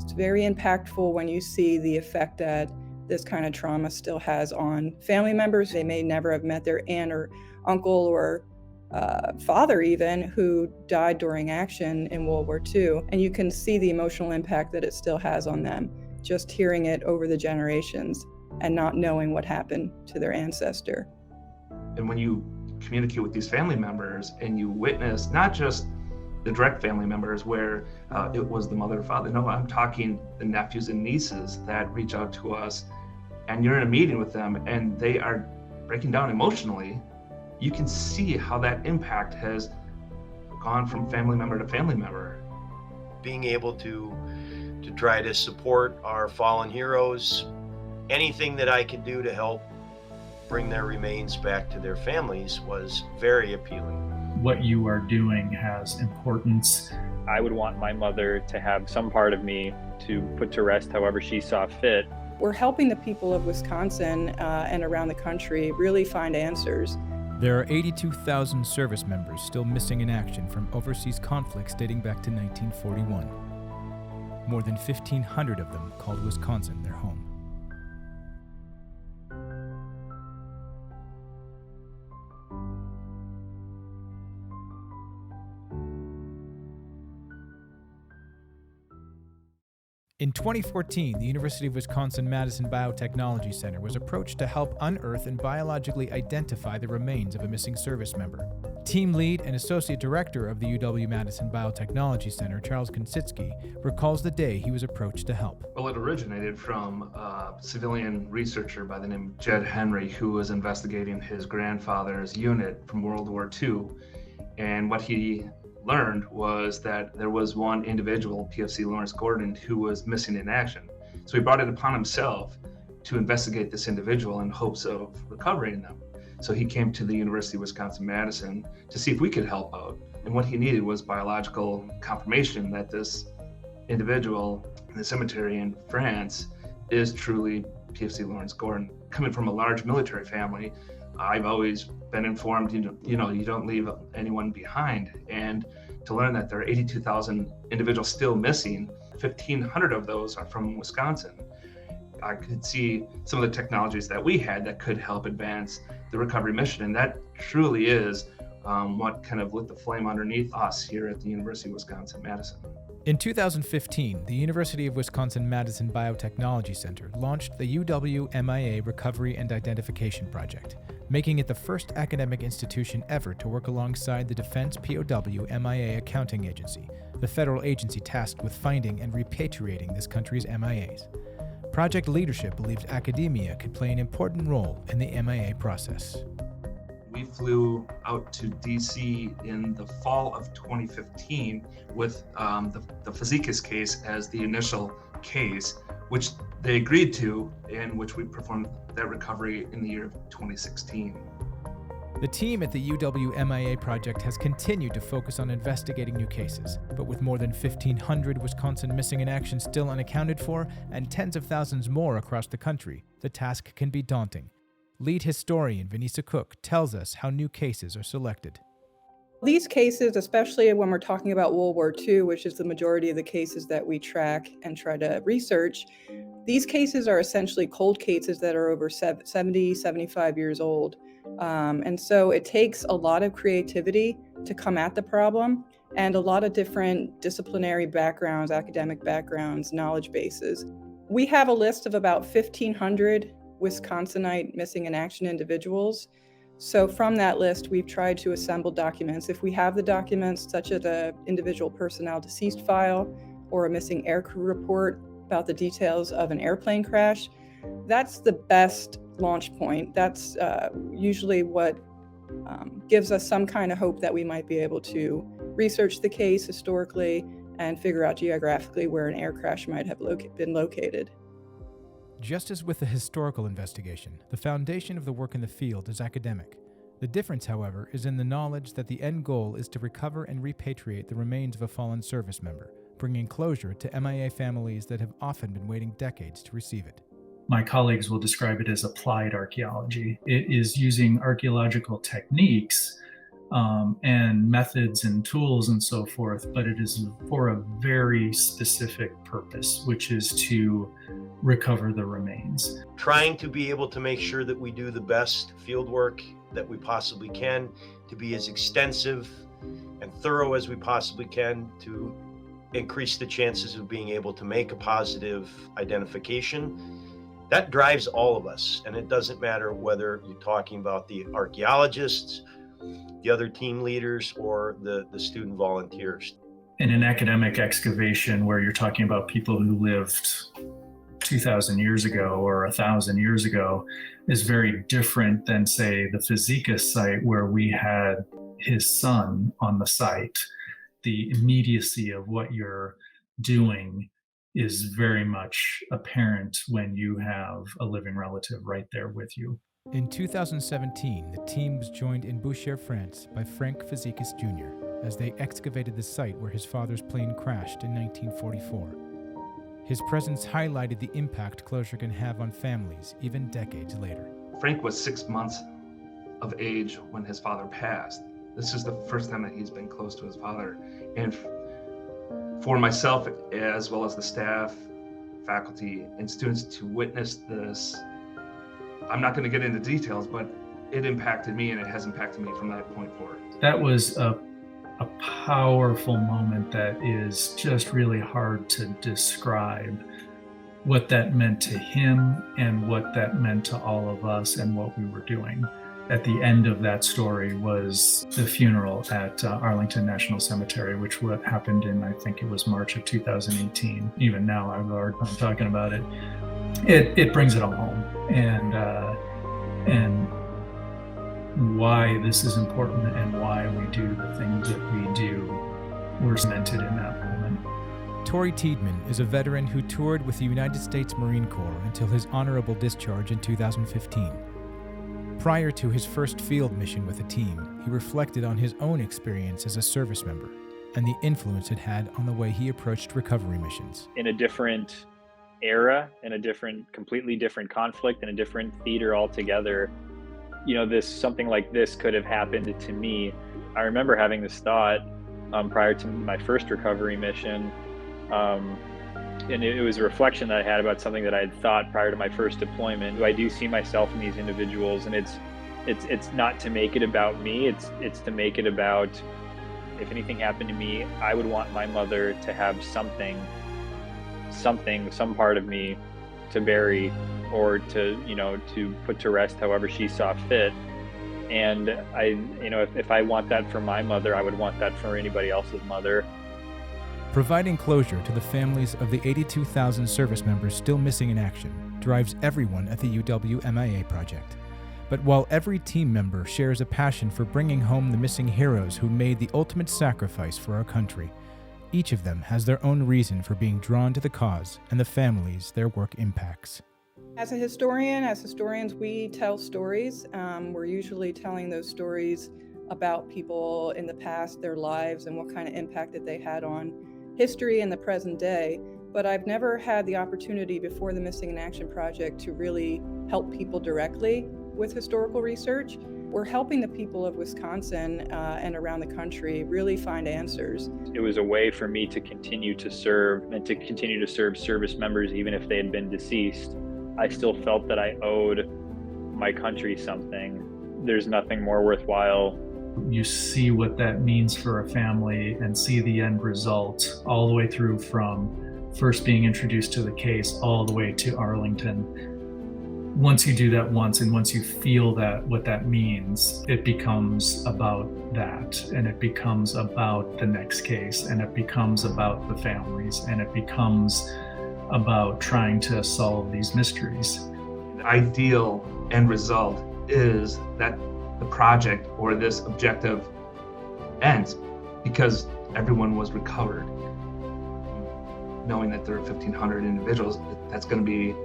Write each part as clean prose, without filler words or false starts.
It's very impactful when you see the effect that this kind of trauma still has on family members. They may never have met their aunt or uncle or father even, who died during action in World War II. And you can see the emotional impact that it still has on them, just hearing it over the generations and not knowing what happened to their ancestor. And when you communicate with these family members and you witness not just the direct family members where it was the mother or father, no, I'm talking the nephews and nieces that reach out to us, and you're in a meeting with them and they are breaking down emotionally, you can see how that impact has gone from family member to family member. Being able to try to support our fallen heroes, anything that I could do to help bring their remains back to their families was very appealing. What you are doing has importance. I would want my mother to have some part of me to put to rest however she saw fit. We're helping the people of Wisconsin and around the country really find answers. There are 82,000 service members still missing in action from overseas conflicts dating back to 1941. More than 1,500 of them called Wisconsin their home. In 2014, the University of Wisconsin-Madison Biotechnology Center was approached to help unearth and biologically identify the remains of a missing service member. Team lead and associate director of the UW-Madison Biotechnology Center, Charles Konsitsky, recalls the day he was approached to help. Well, it originated from a civilian researcher by the name of Jed Henry, who was investigating his grandfather's unit from World War II. And what he learned was that there was one individual, PFC Lawrence Gordon, who was missing in action. So he brought it upon himself to investigate this individual in hopes of recovering them. So he came to the University of Wisconsin-Madison to see if we could help out. And what he needed was biological confirmation that this individual in the cemetery in France is truly PFC Lawrence Gordon. Coming from a large military family, I've always been informed, you don't leave anyone behind. And to learn that there are 82,000 individuals still missing, 1,500 of those are from Wisconsin. I could see some of the technologies that we had that could help advance the recovery mission. And that truly is what kind of lit the flame underneath us here at the University of Wisconsin-Madison. In 2015, the University of Wisconsin-Madison Biotechnology Center launched the WWII Recovery and Identification Project, making it the first academic institution ever to work alongside the Defense POW-MIA Accounting Agency, the federal agency tasked with finding and repatriating this country's MIAs. Project leadership believed academia could play an important role in the MIA process. We flew out to DC in the fall of 2015 with the Fazekas case as the initial case, which they agreed to, and which we performed that recovery in the year of 2016. The team at the UW-MIA project has continued to focus on investigating new cases, but with more than 1,500 Wisconsin missing in action still unaccounted for and tens of thousands more across the country, the task can be daunting. Lead historian Vanessa Cook tells us how new cases are selected. These cases, especially when we're talking about World War II, which is the majority of the cases that we track and try to research, these cases are essentially cold cases that are over 70, 75 years old. And so it takes a lot of creativity to come at the problem and a lot of different disciplinary backgrounds, academic backgrounds, knowledge bases. We have a list of about 1,500 Wisconsinite missing in action individuals. So from that list, we've tried to assemble documents. If we have the documents, such as an individual personnel deceased file or a missing aircrew report about the details of an airplane crash, that's the best launch point. That's usually what gives us some kind of hope that we might be able to research the case historically and figure out geographically where an air crash might have been located. Just as with the historical investigation, the foundation of the work in the field is academic. The difference, however, is in the knowledge that the end goal is to recover and repatriate the remains of a fallen service member, bringing closure to MIA families that have often been waiting decades to receive it. My colleagues will describe it as applied archaeology. It is using archaeological techniques and methods and tools and so forth, but it is for a very specific purpose, which is to recover the remains. Trying to be able to make sure that we do the best field work that we possibly can, to be as extensive and thorough as we possibly can to increase the chances of being able to make a positive identification. That drives all of us, and it doesn't matter whether you're talking about the archaeologists, the other team leaders, or the student volunteers. In an academic excavation where you're talking about people who lived 2,000 years ago or 1,000 years ago is very different than, say, the Physicus site where we had his son on the site. The immediacy of what you're doing is very much apparent when you have a living relative right there with you. In 2017, the team was joined in Boucher, France by Frank Physicus Jr. as they excavated the site where his father's plane crashed in 1944. His presence highlighted the impact closure can have on families even decades later. Frank was 6 months of age when his father passed. This is the first time that he's been close to his father. And for myself, as well as the staff, faculty, and students to witness this, I'm not going to get into details, but it impacted me, and it has impacted me from that point forward. That was a powerful moment that is just really hard to describe what that meant to him and what that meant to all of us and what we were doing. At the end of that story was the funeral at Arlington National Cemetery, which happened in, I think it was March of 2018. Even now, I'm talking about it. It brings it all home, and why this is important and why we do the things that we do were cemented in that moment. Tori Tiedman is a veteran who toured with the United States Marine Corps until his honorable discharge in 2015. Prior to his first field mission with the team, he reflected on his own experience as a service member and the influence it had on the way he approached recovery missions. In a different era, in a completely different conflict, in a different theater altogether, something like this could have happened to me. I remember having this thought prior to my first recovery mission, and it was a reflection that I had about something that I had thought prior to my first deployment. I do see myself in these individuals, and it's not to make it about me. It's to make it about, if anything happened to me, I would want my mother to have some part of me to bury or to put to rest however she saw fit. And if I want that for my mother, I would want that for anybody else's mother. Providing closure to the families of the 82,000 service members still missing in action drives everyone at the WWII project. But while every team member shares a passion for bringing home the missing heroes who made the ultimate sacrifice for our country, each of them has their own reason for being drawn to the cause and the families their work impacts. As historians, we tell stories. We're usually telling those stories about people in the past, their lives, and what kind of impact that they had on history in the present day. But I've never had the opportunity before the Missing in Action Project to really help people directly with historical research. We're helping the people of Wisconsin and around the country really find answers. It was a way for me to continue to serve and to continue to serve service members even if they had been deceased. I still felt that I owed my country something. There's nothing more worthwhile. You see what that means for a family and see the end result all the way through from first being introduced to the case all the way to Arlington. Once you do that once, and once you feel that what that means, it becomes about that, and it becomes about the next case, and it becomes about the families, and it becomes about trying to solve these mysteries. The ideal end result is that the project or this objective ends because everyone was recovered. Knowing that there are 1,500 individuals, that's going to be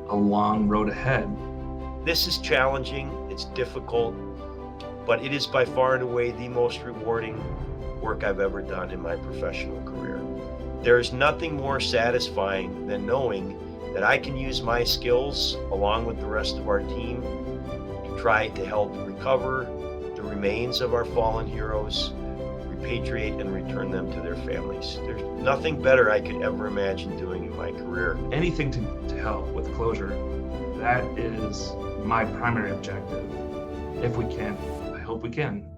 a long road ahead. This is challenging, it's difficult, but it is by far and away the most rewarding work I've ever done in my professional career. There is nothing more satisfying than knowing that I can use my skills along with the rest of our team to try to help recover the remains of our fallen heroes, repatriate and return them to their families. There's nothing better I could ever imagine doing in my career. Anything to help with closure, that is my primary objective. If we can, I hope we can.